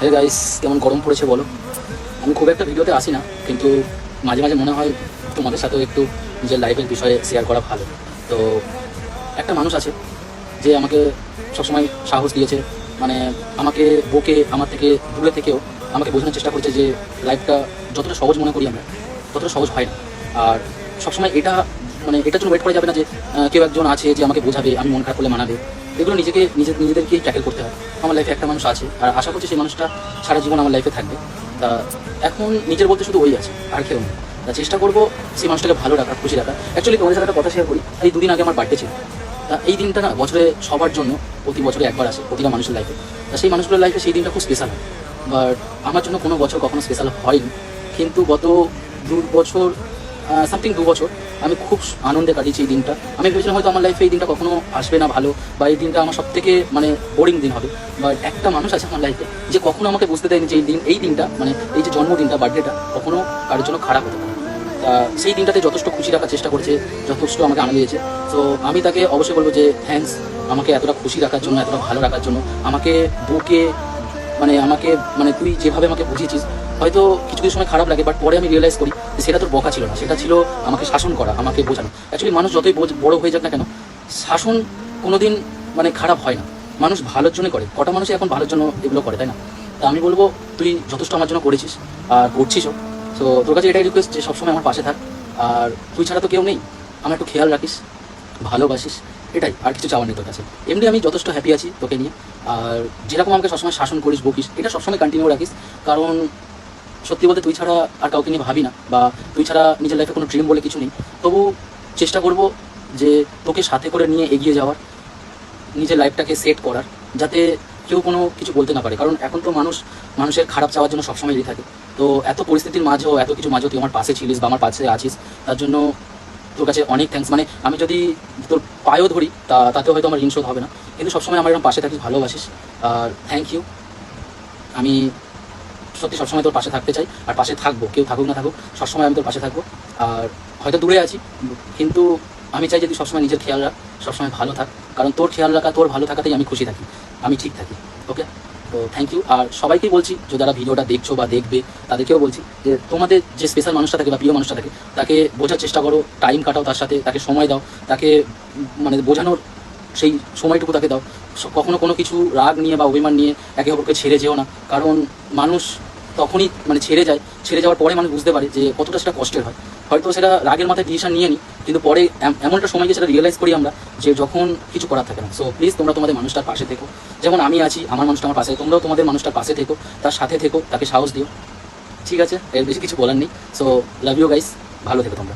Hey guys, কেমন গরম পড়েছে বলো। আমি খুব একটা ভিডিওতে আসি না, কিন্তু মাঝে মাঝে মনে হয় তোমাদের সাথেও একটু নিজের লাইফের বিষয়ে শেয়ার করা ভালো। তো একটা মানুষ আছে যে আমাকে সবসময় সাহস দিয়েছে, মানে আমাকে বকে আমার থেকে দূরে থেকেও আমাকে বোঝানোর চেষ্টা করছে যে লাইফটা যতটা সহজ মনে করি আমরা ততটা সহজ হয় না। আর সবসময় এটা মানে এটার জন্য ওয়েট করা যাবে না যে কেউ একজন আছে যে আমাকে বোঝাবে, আমি মন খারাপ করলে মানাবে। এগুলো নিজেদেরকেই ট্যাকেল করতে হয়। আমার লাইফে একটা মানুষ আছে, আর আশা করছি সেই মানুষটা সারা জীবন আমার লাইফে থাকবে। তা এখন নিজের বলতে শুধু ওই আছে, আর কেউ নেই। তা চেষ্টা করবো সেই মানুষটাকে ভালো রাখা, খুশি রাখা। অ্যাকচুয়ালি তোমাদের সাথে একটা কথা শেয়ার করি, এই দুদিন আগে আমার বার্থডে ছিল। তা এই দিনটা না বছরে সবার জন্য প্রতি বছরে একবার আসে প্রতিটা মানুষের লাইফে। তা সেই মানুষগুলোর লাইফে সেই দিনটা খুব স্পেশাল হয়। বাট আমার জন্য কোনো বছর কখনো স্পেশাল হয়নি, কিন্তু গত 2 বছর সামথিং 2 বছর আমি খুব আনন্দে কাটিয়েছি এই দিনটা। আমি ভেবেছিলাম হয়তো আমার লাইফে এই দিনটা কখনো আসবে না ভালো, বা এই দিনটা আমার সব থেকে মানে বোরিং দিন হবে। বাট একটা মানুষ আছে আমার লাইফে যে কখনো আমাকে বুঝতে দেয়নি যে এই দিনটা মানে এই যে জন্মদিনটা, বার্থডেটা কখনো কারোর জন্য খারাপ হতে পারে। তা সেই দিনটাতে যথেষ্ট খুশি রাখার চেষ্টা করেছে, যথেষ্ট আমাকে আনন্দ দিয়েছে। তো আমি তাকে অবশ্যই বলবো যে থ্যাঙ্কস, আমাকে এতটা খুশি রাখার জন্য, এতটা ভালো রাখার জন্য, আমাকে বুকে মানে তুই যেভাবে আমাকে বুঝিয়েছিস, হয়তো কিছু কিছু সময় খারাপ লাগে, বাট পরে আমি রিয়েলাইজ করি যে সেটা তোর বকা ছিল না, সেটা ছিল আমাকে শাসন করা, আমাকে বোঝানো। অ্যাকচুয়ালি মানুষ যতই বড় হয়ে যাক না কেন, শাসন কোনোদিন মানে খারাপ হয় না। মানুষ ভালোর জন্য করে, কটা মানুষ এখন ভালোর জন্য এগুলো করে, তাই না? তা আমি বলবো তুই যথেষ্ট আমার জন্য করেছিস আর করছিসও। তো তোর কাছে এটাই রিকোয়েস্ট যে সবসময় আমার পাশে থাক, আর তুই ছাড়া তো কেউ নেই, আমার একটু খেয়াল রাখিস, ভালোবাসিস, এটাই। আর কিছু চাওয়ার নেই তোর কাছে। এমনি আমি যথেষ্ট হ্যাপি আছি তোকে নিয়ে। আর যেরকম আমাকে সবসময় শাসন করিস, বকিস, এটা সবসময় কন্টিনিউ রাখিস। কারণ সত্যি বলতে তুই ছাড়া আর কাউকে নিয়ে ভাবি না, বা তুই ছাড়া নিজের লাইফে কোনো ড্রিম বলে কিছু নেই। তবু চেষ্টা করব যে তোকে সাথে করে নিয়ে এগিয়ে যাওয়ার, নিজের লাইফটাকে সেট করার, যাতে কেউ কোনো কিছু বলতে না পারে। কারণ এখন তো মানুষের খারাপ চাওয়ার জন্য সবসময় রেডি থাকে। তো এত পরিস্থিতির মাঝেও, এত কিছু মাঝেও তুই আমার পাশে ছিলিস বা আমার পাশে আছিস, তার জন্য তোর কাছে অনেক থ্যাঙ্কস। মানে আমি যদি তোর পায়েও ধরি তাতেও হয়তো আমার ঋণ শোধ হবে না, কিন্তু সবসময় আমার এরকম পাশে থাকিস, ভালোবাসিস। আর থ্যাংক ইউ। আমি সত্যি সবসময় তোর পাশে থাকতে চাই, আর পাশে থাকবো, কেউ থাকুক না থাকুক, সবসময় আমি তোর পাশে থাকবো। আর হয়তো দূরে আছি, কিন্তু আমি চাই যে তুই সবসময় নিজের খেয়াল রাখ, সবসময় ভালো থাক। কারণ তোর খেয়াল রাখা, তোর ভালো থাকাতেই আমি খুশি থাকি, আমি ঠিক থাকি। ওকে, তো থ্যাংক ইউ। আর সবাইকেই বলছি, যে যারা ভিডিওটা দেখছো বা দেখবে, তাদেরকেও বলছি যে তোমাদের যে স্পেশাল মানুষটা থাকে বা প্রিয় মানুষটা থাকে, তাকে বোঝার চেষ্টা করো, টাইম কাটাও তার সাথে, তাকে সময় দাও, তাকে মানে বোঝানোর সেই সময়টুকু তাকে দাও। কখনো কোনো কিছু রাগ নিয়ে বা অভিমান নিয়ে একে অপরকে ছেড়ে যেও না। কারণ মানুষ তখনই মানে ছেড়ে যাওয়ার পরে মানুষ বুঝতে পারে যে কতটা সেটা কষ্টের হয়। হয়তো সেটা রাগের মাথায় ডিসিশন নিয়ে নিই, কিন্তু পরে এমন একটা সময় গিয়ে সেটা রিয়েলাইজ করি আমরা, যে যখন কিছু করার থাকে না। সো প্লিজ তোমরা তোমাদের মানুষটার পাশে থেকো, যেমন আমি আছি, আমার মানুষটা আমার পাশে, তোমরাও তোমাদের মানুষটার পাশে থেকো, তার সাথে থেকো, তাকে সাহস দিও। ঠিক আছে, এর বেশি কিছু বলার নেই। সো লাভ ইউ গাইস, ভালো থেকো তোমরা।